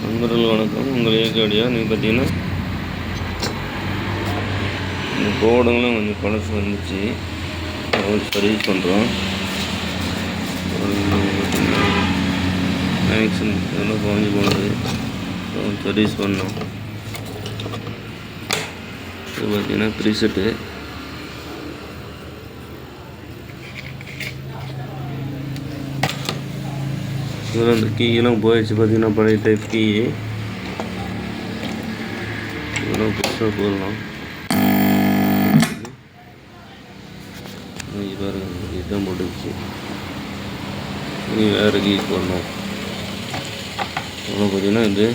நண்பர்கள் வணக்கம். உங்கள் ஏகடியா நீங்கள் பார்த்தீங்கன்னா இந்த போர்டுங்களும் கொஞ்சம் பழசு வந்துச்சு, சர்வீஸ் பண்ணுறோம். பார்த்தீங்கன்னா மேக்ஸின் இதெல்லாம் குறைஞ்சி போனது, சர்வீஸ் பண்ணோம். இது பார்த்தீங்கன்னா ப்ரீசெட்டு. இதில் அந்த கீயெல்லாம் போயிடுச்சு. பார்த்தீங்கன்னா பழைய டைப் கீ இதெல்லாம் புதுசாக போடலாம். பாருங்க, இதுதான் போட்டுச்சு. நீ வேறு கீ போடணும். அவ்வளோ பார்த்தீங்கன்னா இது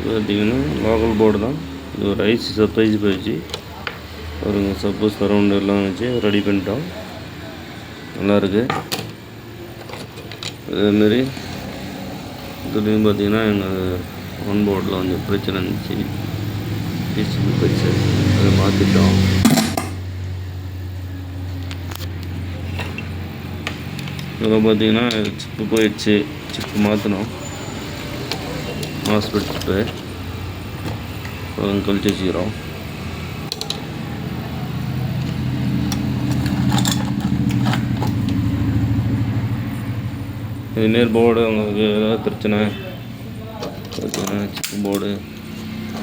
பார்த்தீங்கன்னா லோக்கல் போர்டு தான். இது ஒரு ஐசி சர்ப்ரைஸ் போயிடுச்சு பாருங்க. சப்போஸ் சரௌண்ட் எல்லாம் வச்சு ரெடி பண்ணிட்டோம், நல்லாயிருக்கு. அதேமாரி இதுலேயும் பார்த்தீங்கன்னா எங்கள் ஒன் போர்டில் கொஞ்சம் பிரச்சனை இருந்துச்சு, பிசிபி போயிடுச்சு, அதை மாற்றிட்டோம். இதில் பார்த்தீங்கன்னா சிப்பு போயிடுச்சு, சிப்பு மாற்றினோம். மாஸ்பெட் சிப்பு கழிச்சு வச்சுக்கிறோம். இதுமாரி போர்டு உங்களுக்கு ஏதாவது பிரச்சனை பார்த்தீங்கன்னா சிப்பு போர்டு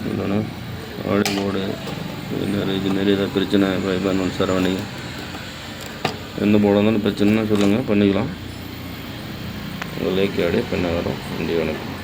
இல்லைன்னா ஆடி போர்டு இதுமாரி ஏதாவது பிரச்சனை, ஃபைபர் ஒன் சரௌண்டிங் எந்த போர்டாக இருந்தாலும் பிரச்சனைனா சொல்லுங்கள், பண்ணிக்கலாம். உங்கள் லேக் ஆடி பண்ண வரோம். நன்றி, வணக்கம்.